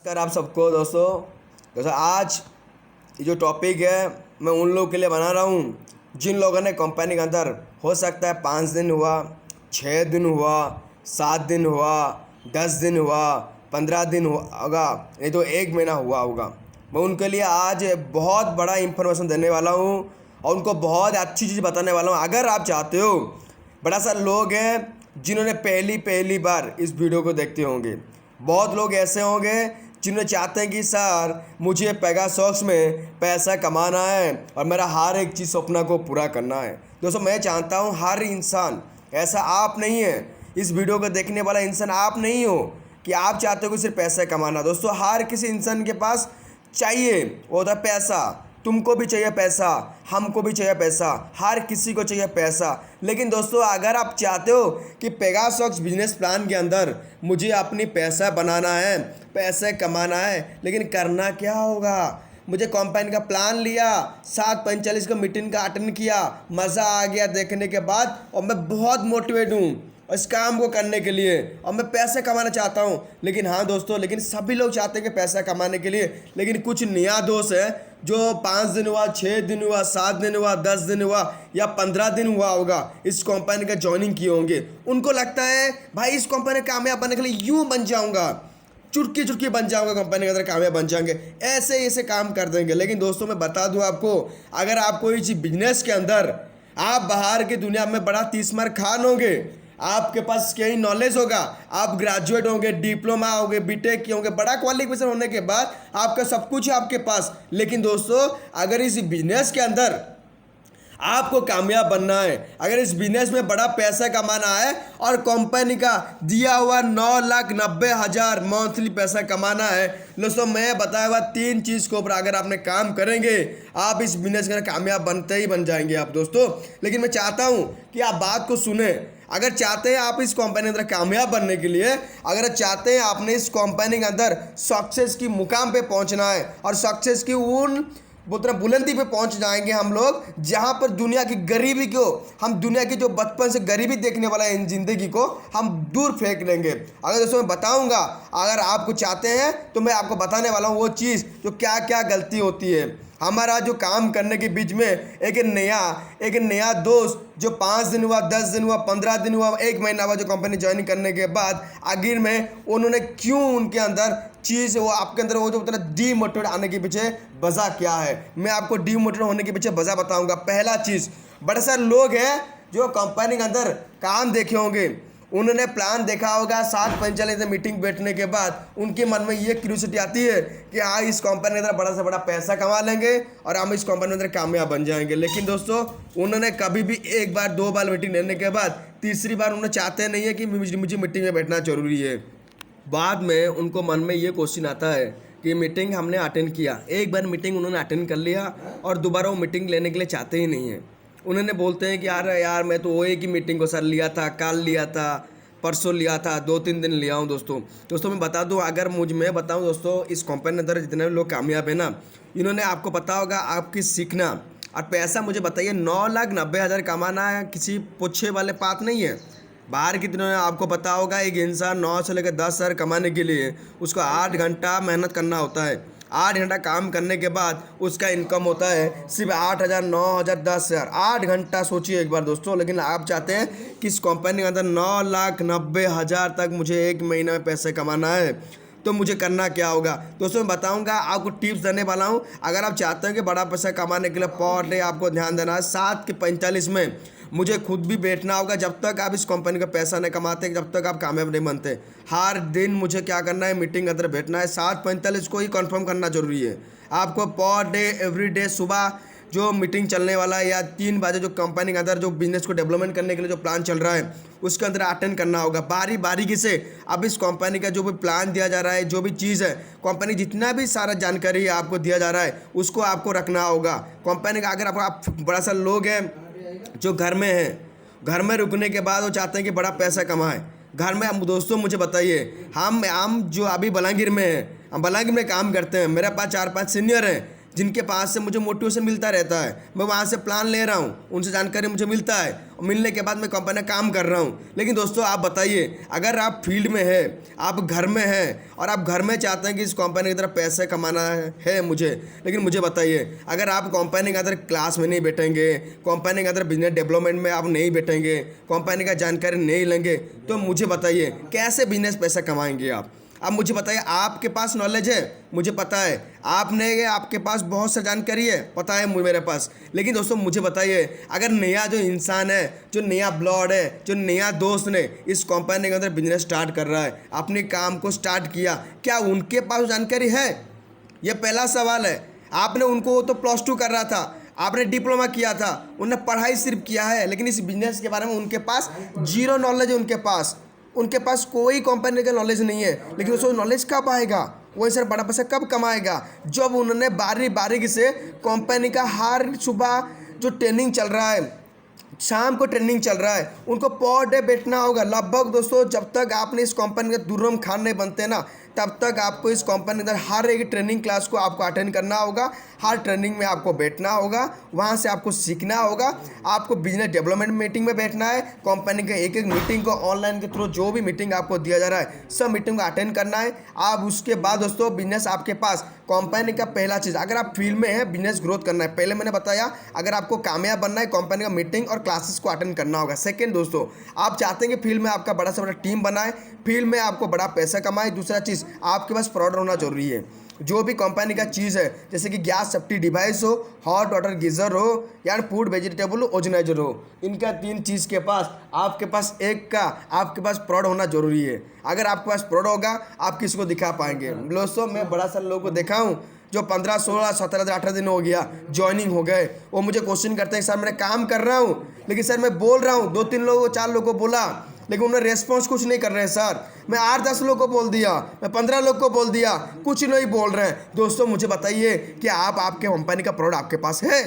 नमस्कार आप सबको दोस्तों आज ये जो टॉपिक है मैं उन लोगों के लिए बना रहा हूँ जिन लोगों ने कंपनी के अंदर हो सकता है 5 दिन हुआ, 6 दिन हुआ, 7 दिन हुआ, 10 दिन हुआ, 15 दिन होगा, नहीं तो 1 महीना हुआ होगा। मैं उनके लिए आज बहुत बड़ा इंफॉर्मेशन देने वाला हूँ और उनको बहुत अच्छी चीज़ बताने वाला हूँ। अगर आप चाहते हो, बड़ा सा लोग हैं जिन्होंने पहली बार इस वीडियो को देखते होंगे। बहुत लोग ऐसे होंगे जिन्हें चाहते हैं कि सर मुझे पेगासॉक्स में पैसा कमाना है और मेरा हर एक चीज़ सपना को पूरा करना है। दोस्तों मैं चाहता हूँ हर इंसान, ऐसा आप नहीं है, इस वीडियो को देखने वाला इंसान आप नहीं हो कि आप चाहते हो कि सिर्फ पैसा कमाना। दोस्तों हर किसी इंसान के पास चाहिए वो होता है पैसा। तुमको भी चाहिए पैसा, हमको भी चाहिए पैसा, हर किसी को चाहिए पैसा। लेकिन दोस्तों अगर आप चाहते हो कि पेगासॉक्स बिजनेस प्लान के अंदर मुझे अपनी पैसा बनाना है, पैसे कमाना है, लेकिन करना क्या होगा? मुझे कंपनी का प्लान लिया, 7:45 का मीटिंग का अटेंड किया, मज़ा आ गया देखने के बाद और मैं बहुत मोटिवेट हूँ इस काम को करने के लिए और मैं पैसे कमाना चाहता हूँ। लेकिन हाँ दोस्तों, लेकिन सभी लोग चाहते हैं कि पैसा कमाने के लिए, लेकिन कुछ नया दोस्त है जो 5 दिन हुआ, 6 दिन हुआ, 7 दिन हुआ, 10 दिन हुआ या 15 दिन हुआ होगा इस कंपनी का ज्वाइनिंग किए होंगे। उनको लगता है भाई इस कंपनी कामयाब बनने के लिए यूँ बन जाऊँगा, चुटकी चुटकी बन जाऊँगा, कंपनी के अंदर कामयाब बन जाएंगे, ऐसे काम कर देंगे। लेकिन दोस्तों मैं बता दूँ आपको, अगर आप कोई चीज़ बिजनेस के अंदर आप बाहर की दुनिया में बड़ा 30 मार खान होंगे, आपके पास कहीं नॉलेज होगा, आप ग्रेजुएट होंगे, डिप्लोमा होंगे, बीटेक किए होंगे, बड़ा क्वालिफिकेशन होने के बाद आपका सब कुछ है आपके पास। लेकिन दोस्तों अगर इस बिजनेस के अंदर आपको कामयाब बनना है, अगर इस बिजनेस में बड़ा पैसा कमाना है और कंपनी का दिया हुआ 9,90,000 मंथली पैसा कमाना है, दोस्तों मैं बताया हुआ 3 चीज़ के ऊपर अगर आपने काम करेंगे आप इस बिजनेस के अंदर कामयाब बनते ही बन जाएंगे आप दोस्तों। लेकिन मैं चाहता हूँ कि आप बात को सुने। अगर चाहते हैं आप इस कंपनी के अंदर कामयाब बनने के लिए, अगर चाहते हैं आपने इस कंपनी के अंदर सक्सेस की मुकाम पे पहुंचना है और सक्सेस की उन बुलंदी पे पहुंच जाएंगे हम लोग जहां पर दुनिया की गरीबी को, हम दुनिया की जो बचपन से गरीबी देखने वाला है इन जिंदगी को हम दूर फेंक लेंगे। अगर दोस्तों मैं बताऊंगा, अगर आपको चाहते हैं तो मैं आपको बताने वाला हूं वो चीज़ जो क्या क्या गलती होती है। हमारा जो काम करने के बीच में एक नया दोस्त जो 5 दिन हुआ, 10 दिन हुआ, 15 दिन हुआ, 1 महीना हुआ, जो कंपनी ज्वाइन करने के बाद आखिर में उन्होंने क्यों उनके अंदर चीज़ वो आपके अंदर वो जो उतना डीमोटिवेट आने के पीछे वजह क्या है, मैं आपको डीमोटिवेट होने के पीछे वजह बताऊंगा। पहला चीज़, बड़े सारे लोग हैं जो कंपनी के अंदर काम देखे होंगे, उन्होंने प्लान देखा होगा, 7:45 से मीटिंग बैठने के बाद उनके मन में ये क्यूरियोसिटी आती है कि हाँ इस कंपनी के अंदर बड़ा से बड़ा पैसा कमा लेंगे और हम इस कंपनी के अंदर कामयाब बन जाएंगे। लेकिन दोस्तों उन्होंने कभी भी 1 बार 2 बार मीटिंग लेने के बाद तीसरी बार उन्होंने चाहते नहीं है कि मुझे मीटिंग में बैठना जरूरी है। बाद में उनको मन में ये क्वेश्चन आता है कि मीटिंग हमने अटेंड किया, 1 बार मीटिंग उन्होंने अटेंड कर लिया और दोबारा वो मीटिंग लेने के लिए चाहते ही नहीं है। उन्होंने बोलते हैं कि यार मैं तो वो एक ही मीटिंग को सर लिया था, कल लिया था, परसों लिया था, 2-3 दिन लिया हूँ। दोस्तों मैं बता दूँ, अगर मैं बताऊँ दोस्तों, इस कंपनी के अंदर जितने लोग कामयाब है ना, इन्होंने आपको पता होगा आपकी सीखना और पैसा, मुझे बताइए 9,90,000 कमाना है किसी पूछे वाले बात नहीं है। बाहर की दिनों में आपको पता होगा एक इंसान 9 से लेकर 10,000 कमाने के लिए उसको 8 घंटा मेहनत करना होता है। 8 घंटा काम करने के बाद उसका इनकम होता है सिर्फ 8,000, 9,000, 10,000। 8 घंटा सोचिए एक बार दोस्तों। लेकिन आप चाहते हैं कि इस कंपनी के अंदर 9,90,000 तक मुझे 1 महीने में पैसे कमाना है, तो मुझे करना क्या होगा? दोस्तों मैं बताऊंगा, आपको टिप्स देने वाला हूं। अगर आप चाहते हैं कि बड़ा पैसा कमाने के लिए पर डे आपको ध्यान देना है 7:45 में मुझे खुद भी बैठना होगा। जब तक आप इस कंपनी का पैसा नहीं कमाते, जब तक आप कामयाब नहीं बनते, हर दिन मुझे क्या करना है, मीटिंग के अंदर बैठना है। 7:45 को ही कंफर्म करना जरूरी है आपको। पर डे एवरी डे सुबह जो मीटिंग चलने वाला है या 3 बजे जो कंपनी के अंदर जो बिजनेस को डेवलपमेंट करने के लिए जो प्लान चल रहा है उसके अंदर अटेंड करना होगा। बारी बारीकी से अब इस कंपनी का जो भी प्लान दिया जा रहा है, जो भी चीज़ है, कंपनी जितना भी सारा जानकारी आपको दिया जा रहा है उसको आपको रखना होगा। कंपनी का अगर आप बड़ा सा लोग हैं जो घर में हैं, घर में रुकने के बाद वो चाहते हैं कि बड़ा पैसा कमाएं घर में। दोस्तों मुझे बताइए, हम जो अभी बलांगीर में हैं, हम बलांगीर में काम करते हैं, मेरे पास 4-5 सीनियर हैं जिनके पास से मुझे मोटिवेशन मिलता रहता है, मैं वहाँ से प्लान ले रहा हूँ, उनसे जानकारी मुझे मिलता है और मिलने के बाद मैं कंपनी में काम कर रहा हूँ। लेकिन दोस्तों आप बताइए, अगर आप फील्ड में है, आप घर में हैं और आप घर में चाहते हैं कि इस कंपनी की तरफ पैसे कमाना है मुझे, लेकिन मुझे बताइए, अगर आप कंपनी के अंदर क्लास में नहीं बैठेंगे, कंपनी के अंदर बिजनेस डेवलपमेंट में आप नहीं बैठेंगे, कंपनी का जानकारी नहीं लेंगे, तो मुझे बताइए कैसे बिजनेस पैसा कमाएंगे आप। अब मुझे बताइए, आपके पास नॉलेज है, मुझे पता है, आपके पास बहुत सा जानकारी है, पता है मेरे पास। लेकिन दोस्तों मुझे बताइए, अगर नया जो इंसान है, जो नया ब्लड है, जो नया दोस्त ने इस कंपनी के अंदर बिजनेस स्टार्ट कर रहा है, अपने काम को स्टार्ट किया, क्या उनके पास जानकारी है? ये पहला सवाल है। आपने उनको, तो +2 कर रहा था, आपने डिप्लोमा किया था, उन्होंने पढ़ाई सिर्फ किया है, लेकिन इस बिजनेस के बारे में उनके पास जीरो नॉलेज है। उनके पास कोई कंपनी का नॉलेज नहीं है। लेकिन उसको नॉलेज कब आएगा, वही सर बड़ा पैसा कब कमाएगा? जब उन्होंने बारीकी से कंपनी का हर सुबह जो ट्रेनिंग चल रहा है, शाम को ट्रेनिंग चल रहा है, उनको पर डे बैठना होगा। लगभग दोस्तों जब तक आपने इस कंपनी के दुर्रम खान नहीं बनते ना, तब तक आपको इस कंपनी के अंदर हर एक ट्रेनिंग क्लास को आपको अटेंड करना होगा, हर ट्रेनिंग में आपको बैठना होगा, वहाँ से आपको सीखना होगा। आपको बिजनेस डेवलपमेंट मीटिंग में बैठना है, कंपनी के एक मीटिंग को ऑनलाइन के थ्रू जो भी मीटिंग आपको दिया जा रहा है, सब मीटिंग को अटेंड करना है। आप उसके बाद दोस्तों बिजनेस आपके पास, कंपनी का पहला चीज़, अगर आप फील्ड में हैं, बिजनेस ग्रोथ करना है, पहले मैंने बताया, अगर आपको कामयाब बनना है, कंपनी का मीटिंग और क्लासेस को अटेंड करना होगा। सेकंड दोस्तों, आप चाहते हैं कि फील्ड में आपका बड़ा से बड़ा टीम बनाए, फील्ड में आपको बड़ा पैसा कमाए। दूसरा चीज़, आपके पास प्रोडक्ट होना जरूरी है। जो भी कंपनी का चीज़ है, जैसे कि गैस सेफ्टी डिवाइस हो, हॉट वाटर गीज़र हो, या फूड वेजिटेबल ओर्गेनाइजर हो, इनका 3 चीज़ के पास, आपके पास एक का आपके पास प्रोडक्ट होना जरूरी है। अगर आपके पास प्रोडक्ट होगा, आप किसी को दिखा पाएंगे। दोस्तों मैं बड़ा सारे लोगों को देखा हूँ जो 15, 16, 17, 18 दिन हो गया ज्वाइनिंग हो गए, वो मुझे क्वेश्चन करते हैं, सर मैं काम कर रहा हूँ, लेकिन सर मैं बोल रहा हूँ, 2-3 लोगों 4 लोगों को बोला, लेकिन उन्होंने रेस्पॉन्स कुछ नहीं कर रहे हैं। सर मैं 8-10 लोग को बोल दिया, मैं 15 लोग को बोल दिया, कुछ नहीं बोल रहे हैं। दोस्तों मुझे बताइए कि आपके कंपनी का प्रोडक्ट आपके पास है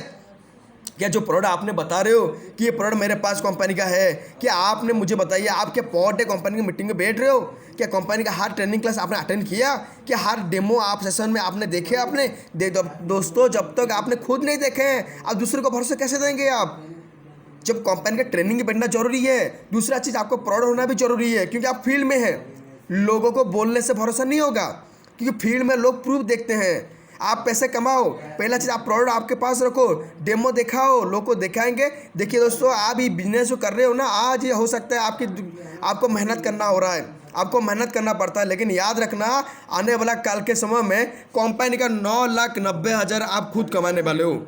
क्या? जो प्रोडक्ट आपने बता रहे हो कि ये प्रोडक्ट मेरे पास कंपनी का है, क्या आपने मुझे बताइए, आप क्या पर डे कंपनी की मीटिंग में बैठ रहे हो? क्या कंपनी का हर ट्रेनिंग क्लास आपने अटेंड किया? क्या हर डेमो आप सेशन में आपने देखे? आपने दोस्तों जब तक आपने खुद नहीं देखे हैं, आप दूसरे को भरोसा कैसे देंगे? आप जब कंपनी का ट्रेनिंग बैठना जरूरी है, दूसरा चीज़ आपको प्रोडक्ट होना भी जरूरी है, क्योंकि आप फील्ड में हैं। लोगों को बोलने से भरोसा नहीं होगा, क्योंकि फील्ड में लोग प्रूफ देखते हैं। आप पैसे कमाओ, पहला चीज़ आप प्रोडक्ट आपके पास रखो, डेमो दिखाओ, लोगों को दिखाएंगे। देखिए दोस्तों, आप ये बिजनेस जो कर रहे हो ना, आज ये हो सकता है आपको मेहनत करना हो रहा है, आपको मेहनत करना पड़ता है, लेकिन याद रखना, आने वाला काल के समय में कंपनी का 9,90,000 आप खुद कमाने वाले हो।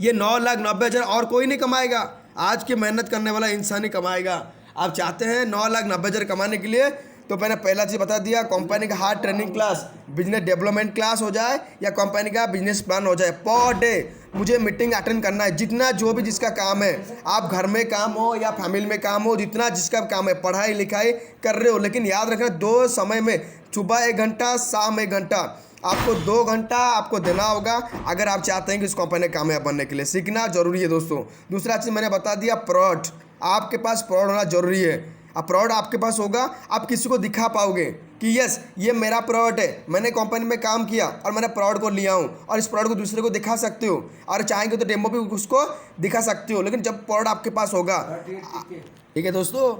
ये 9,90,000 और कोई नहीं कमाएगा, आज की मेहनत करने वाला इंसान ही कमाएगा। आप चाहते हैं 9,90,000 कमाने के लिए, तो मैंने पहला चीज़ बता दिया, कंपनी का हर training class, business development class हो जाए या कंपनी का बिजनेस प्लान हो जाए, पर डे मुझे मीटिंग अटेंड करना है। जितना जो भी जिसका काम है, आप घर में काम हो या फैमिली में काम हो, जितना जिसका काम है, पढ़ाई लिखाई कर रहे हो, लेकिन याद रखना 2 समय में, सुबह 1 घंटा, शाम 1 घंटा, आपको 2 घंटा आपको देना होगा, अगर आप चाहते हैं कि इस कंपनी में कामयाब बनने के लिए। सीखना जरूरी है दोस्तों। दूसरा चीज़ मैंने बता दिया, प्रोडक्ट, आपके पास प्रोडक्ट होना जरूरी है। अब प्रोडक्ट आपके पास होगा, आप किसी को दिखा पाओगे कि यस ये मेरा प्रोडक्ट है, मैंने कंपनी में काम किया और मैंने प्रोडक्ट को लिया हूँ, और इस प्रोडक्ट को दूसरे को दिखा सकते हो, और चाहेंगे तो डेमो भी उसको दिखा सकते हो। लेकिन जब प्रोडक्ट आपके पास होगा, ठीक है दोस्तों।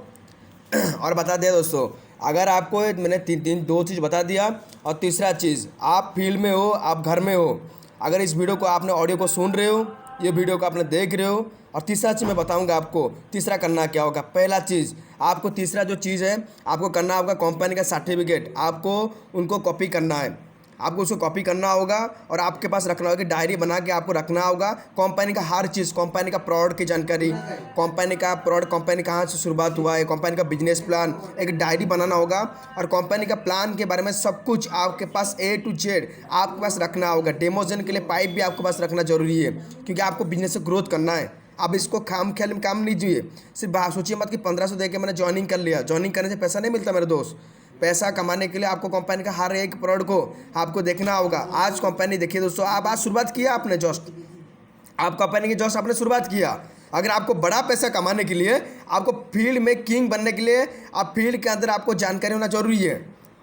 और बता दिया दोस्तों, अगर आपको मैंने 2 चीज़ बता दिया, और तीसरा चीज़, आप फील्ड में हो, आप घर में हो, अगर इस वीडियो को आपने ऑडियो को सुन रहे हो, ये वीडियो को आपने देख रहे हो, और तीसरा चीज़ मैं बताऊंगा आपको, तीसरा करना क्या होगा। पहला चीज़, आपको तीसरा जो चीज़ है, आपको करना होगा कंपनी का सर्टिफिकेट, आपको उनको कॉपी करना है, आपको उसको कॉपी करना होगा, और आपके पास रखना होगा, डायरी बना के आपको रखना होगा। कंपनी का हर चीज़, कंपनी का प्रोडक्ट की जानकारी, कंपनी का प्रोडक्ट, कंपनी कहाँ से शुरुआत हुआ है, कंपनी का बिजनेस प्लान, एक डायरी बनाना होगा, और कंपनी का प्लान के बारे में सब कुछ आपके पास A to Z आपके पास रखना होगा। डेमोजन के लिए पाइप भी आपके पास रखना जरूरी है, क्योंकि आपको बिजनेस से ग्रोथ करना है। अब इसको खाम ख्याल में काम नहीं चाहिए, सिर्फ सोचिए मत कि 1500 दे के मैंने ज्वाइनिंग कर लिया। ज्वाइनिंग करने से पैसा नहीं मिलता मेरे दोस्त। पैसा कमाने के लिए आपको कंपनी का हर एक प्रोडक्ट को आपको देखना होगा। आज कंपनी देखिए दोस्तों, आप आज शुरुआत किया आपने, जस्ट आप कंपनी की जस्ट आपने शुरुआत किया। अगर आपको बड़ा पैसा कमाने के लिए, आपको फील्ड में किंग बनने के लिए, आप फील्ड के अंदर आपको जानकारी होना जरूरी है,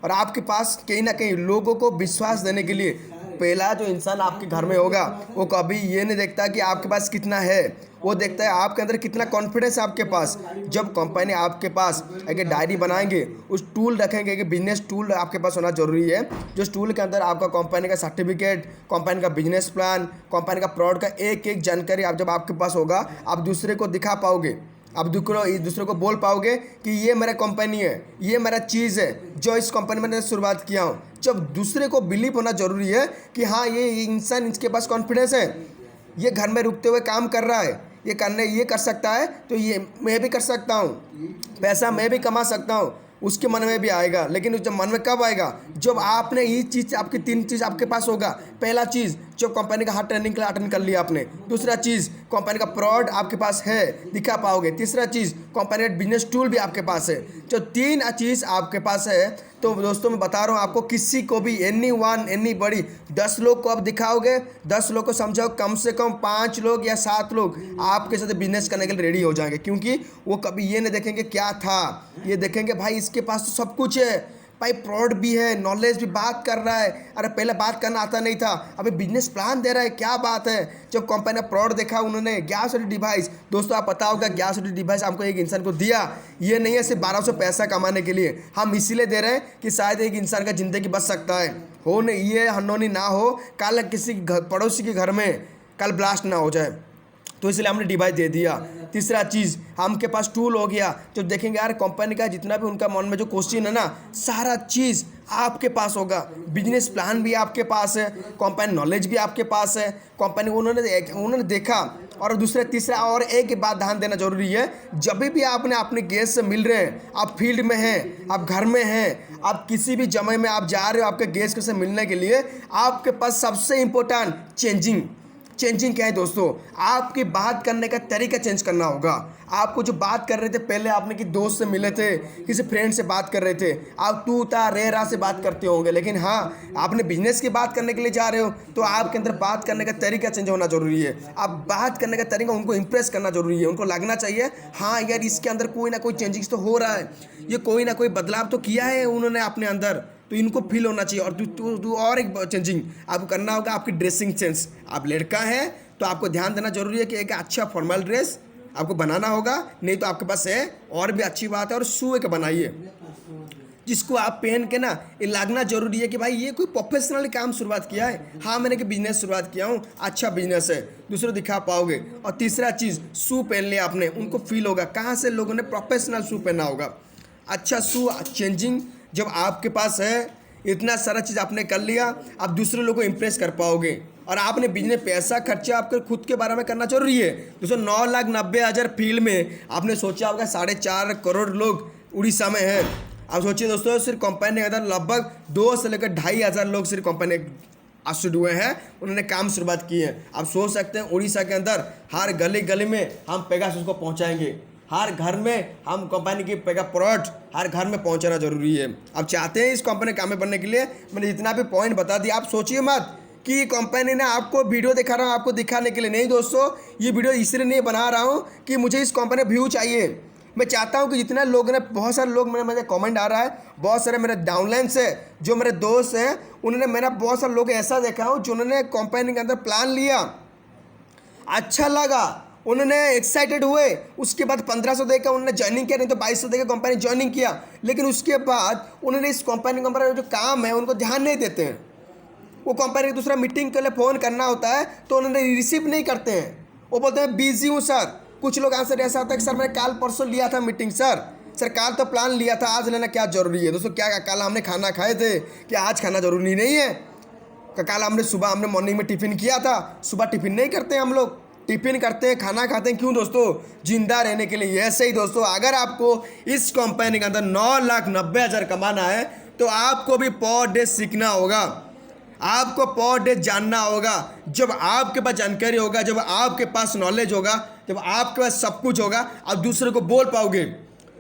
और आपके पास कहीं ना कहीं लोगों को विश्वास देने के लिए पहला जो इंसान आपके घर में होगा वो कभी ये नहीं देखता कि आपके पास कितना है, वो देखता है आपके अंदर कितना कॉन्फिडेंस है आपके पास। जब कंपनी आपके पास एक डायरी बनाएंगे, उस टूल रखेंगे कि बिजनेस टूल आपके पास होना जरूरी है, जो टूल के अंदर आपका कंपनी का सर्टिफिकेट, कंपनी का बिजनेस प्लान, कंपनी का प्रोडक्ट का एक एक जानकारी आप जब आपके पास होगा, आप दूसरे को दिखा पाओगे, आप दूसरे को बोल पाओगे कि ये मेरा कंपनी है, ये मेरा चीज़ है जो इस कंपनी में मैंने शुरुआत किया हूँ। जब दूसरे को बिलीव होना जरूरी है कि हाँ ये इंसान, इसके पास कॉन्फिडेंस है, ये घर में रुकते हुए काम कर रहा है, ये कर सकता है, तो ये मैं भी कर सकता हूँ, पैसा मैं भी कमा सकता हूँ, उसके मन में भी आएगा। लेकिन जब मन में कब आएगा? जब आपने ये चीज़, आपकी 3 चीज़ आपके पास होगा। पहला चीज़, जब कंपनी का हार्ड ट्रेनिंग क्लास अटेंड कर लिया आपने। दूसरा चीज़, कंपनी का प्रोडक्ट आपके पास है, दिखा पाओगे। तीसरा चीज़, कंपनी का बिजनेस टूल भी आपके पास है। जब 3 चीज़ आपके पास है तो दोस्तों मैं बता रहा हूँ आपको, किसी को भी एनी बड़ी 10 लोग को आप दिखाओगे, 10 लोग को समझाओ, कम से कम 5 लोग या 7 लोग आपके साथ बिजनेस करने के लिए रेडी हो जाएंगे। क्योंकि वो कभी ये नहीं देखेंगे क्या था, ये देखेंगे भाई इसके पास तो सब कुछ है, भाई प्रोडक्ट भी है, नॉलेज भी, बात कर रहा है। अरे पहले बात करना आता नहीं था, अभी बिजनेस प्लान दे रहा है, क्या बात है। जब कंपनी ने प्रोडक्ट देखा, उन्होंने गैस और डिवाइस, दोस्तों आप पता होगा गैस और डिवाइस आपको एक इंसान को दिया, ये नहीं है सिर्फ 1200 पैसा कमाने के लिए, हम इसीलिए दे रहे हैं कि शायद एक इंसान का ज़िंदगी बच सकता है, हो नहीं ये हनोनी ना हो, कल किसी पड़ोसी के घर में कल ब्लास्ट ना हो जाए, तो इसलिए हमने डिवाइस दे दिया। तीसरा चीज़, हमके पास टूल हो गया, जो देखेंगे यार कंपनी का जितना भी उनका मन में जो क्वेश्चन है ना, सारा चीज़ आपके पास होगा। बिजनेस प्लान भी आपके पास है, कंपनी नॉलेज भी आपके पास है, कंपनी उन्होंने देखा। और दूसरा तीसरा और एक बात ध्यान देना जरूरी है, जब भी आपने अपने गेस्ट से मिल रहे हैं, आप फील्ड में हैं, आप घर में हैं, आप किसी भी जगह में आप जा रहे हो आपके गेस्ट से मिलने के लिए, आपके पास सबसे इम्पोर्टेंट चेंजिंग क्या है दोस्तों? आपकी बात करने का तरीका चेंज करना होगा। आपको जो बात कर रहे थे पहले, आपने कि दोस्त से मिले थे, किसी फ्रेंड से बात कर रहे थे, आप तू ता रे रा से बात करते होंगे, लेकिन हाँ आपने बिजनेस की बात करने के लिए जा रहे हो तो आपके अंदर बात करने का तरीका चेंज होना जरूरी है। आप बात करने का तरीका उनको इंप्रेस करना जरूरी है, उनको लगना चाहिए हाँ यार इसके अंदर कोई ना कोई चेंजिंग्स तो हो रहा है, ये कोई ना कोई बदलाव तो किया है उन्होंने अपने अंदर, तो इनको फील होना चाहिए। और तू और एक चेंजिंग आपको करना होगा, आपकी ड्रेसिंग सेंस। आप लड़का है तो आपको ध्यान देना जरूरी है कि एक अच्छा फॉर्मल ड्रेस आपको बनाना होगा, नहीं तो आपके पास है और भी अच्छी बात है, और शू एक बनाइए जिसको आप पहन के ना ये लगना जरूरी है कि भाई ये कोई प्रोफेशनल काम शुरुआत किया है, हाँ मैंने कि बिजनेस शुरुआत किया हूँ, अच्छा बिजनेस है, दूसरे दिखा पाओगे। और तीसरा चीज़, शू पहन लिया आपने, उनको फील होगा कहाँ से लोगों ने प्रोफेशनल शू पहना होगा, अच्छा शू। चेंजिंग जब आपके पास है, इतना सारा चीज़ आपने कर लिया, आप दूसरे लोगों को इम्प्रेस कर पाओगे। और आपने बिजनेस पैसा खर्चा आपके खुद के बारे में करना जरूरी है दोस्तों। 9,90,000 फील्ड में आपने सोचा होगा 4.5 करोड़ लोग उड़ीसा में है। आप सोचिए दोस्तों, सिर्फ कंपनी के अंदर लगभग 2 से लेकर 2,500 लोग सिर्फ कंपनी आश्रित हुए हैं, उन्होंने काम शुरुआत की है। आप सोच सकते हैं उड़ीसा के अंदर हर गली गली में हम पेगासस को पहुँचाएंगे, हर घर में हम कंपनी की पेगा प्रोडक्ट हर घर में पहुंचाना जरूरी है। आप चाहते हैं इस कंपनी काम में बनने के लिए, मैंने जितना भी पॉइंट बता दिया, आप सोचिए मत कि कंपनी ने आपको वीडियो दिखा रहा हूँ आपको दिखाने के लिए, नहीं दोस्तों, ये वीडियो इसलिए नहीं बना रहा हूँ कि मुझे इस कंपनी व्यू चाहिए। मैं चाहता हूँ कि जितना लोग ने, बहुत सारे लोग मेरे कमेंट आ रहा है, बहुत सारे मेरे डाउनलाइंस है, जो मेरे दोस्त हैं, उन्होंने मेरा बहुत सारे लोग ऐसा देखा हूँ जो उन्होंने कंपनी के अंदर प्लान लिया, अच्छा लगा, उन्होंने एक्साइटेड हुए, उसके बाद 1500 देकर उन्होंने ज्वाइनिंग किया, नहीं तो 2200 देकर कंपनी ज्वाइनिंग किया, लेकिन उसके बाद उन्होंने इस कंपनी का जो काम है उनको ध्यान नहीं देते हैं। वो कंपनी की दूसरा मीटिंग के लिए फ़ोन करना होता है तो उन्होंने रिसीव नहीं करते हैं, वो बोलते हैं बिजी हूँ सर। कुछ लोग आंसर ऐसा होता है कि सर मैंने कल परसों लिया था मीटिंग, सर कल तो प्लान लिया था, आज लेना क्या ज़रूरी है? दोस्तों क्या कल हमने खाना खाए थे कि आज खाना ज़रूरी नहीं है? कल हमने मॉर्निंग में टिफ़िन किया था, सुबह टिफ़िन नहीं करते हम लोग, टिफ़िन करते हैं, खाना खाते हैं, क्यों दोस्तों? जिंदा रहने के लिए। ऐसे ही दोस्तों, अगर आपको इस कंपनी के अंदर 9,90,000 कमाना है तो आपको भी पर डे सीखना होगा, आपको पर डे जानना होगा। जब आपके पास जानकारी होगा, जब आपके पास नॉलेज होगा, जब आपके पास सब कुछ होगा, आप दूसरे को बोल पाओगे,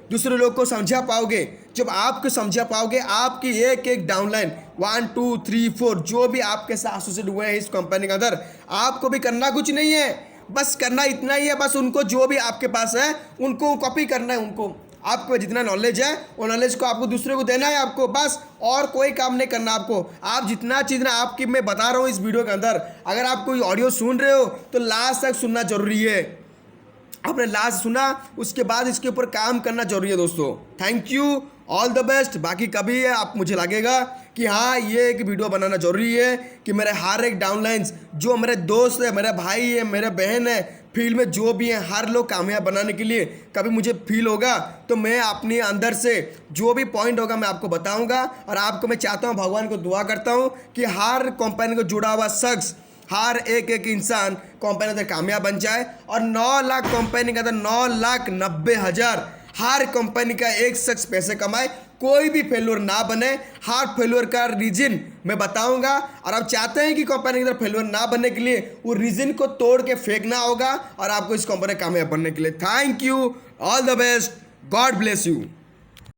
दूसरे लोग को समझा पाओगे। जब आपको समझा पाओगे, आपकी एक एक डाउनलाइन 1 2 3 4 जो भी आपके साथ एसोसिएट हुए हैं इस कंपनी के अंदर, आपको भी करना कुछ नहीं है, बस करना इतना ही है, बस उनको जो भी आपके पास है उनको कॉपी करना है, उनको आपको जितना नॉलेज है वो नॉलेज को आपको दूसरे को देना है आपको, बस और कोई काम नहीं करना आपको। आप जितना चीज़ ना आपकी मैं बता रहा हूँ इस वीडियो के अंदर, अगर आप कोई ऑडियो सुन रहे हो तो लास्ट तक सुनना जरूरी है। आपने लास्ट सुना, उसके बाद इसके ऊपर काम करना जरूरी है दोस्तों। Thank you, all the best. बाकी कभी आप मुझे लगेगा कि हाँ ये एक वीडियो बनाना जरूरी है कि मेरे हर एक डाउनलाइंस जो मेरे दोस्त है, मेरे भाई है, मेरे बहन है, फील्ड में जो भी है, हर लोग कामयाब बनाने के लिए कभी मुझे फील होगा तो मैं अपने अंदर से जो भी पॉइंट होगा मैं आपको बताऊंगा। और आपको मैं चाहता हूँ, भगवान को दुआ करता हूँ कि हर कंपनी को जुड़ा हुआ शख्स, हर एक इंसान कंपनी के अंदर कामयाब बन जाए। और 9 लाख कंपनी के अंदर 9,90,000 हर कंपनी का एक शख्स पैसे कमाए, कोई भी फेल्योर ना बने। हर फेल्योर का रीजन मैं बताऊंगा। और आप चाहते हैं कि कंपनी के अंदर फेल्योर ना बनने के लिए वो रीजन को तोड़ के फेंकना होगा और आपको इस कंपनी कामयाब बनने के लिए। Thank you, all the best, God bless you.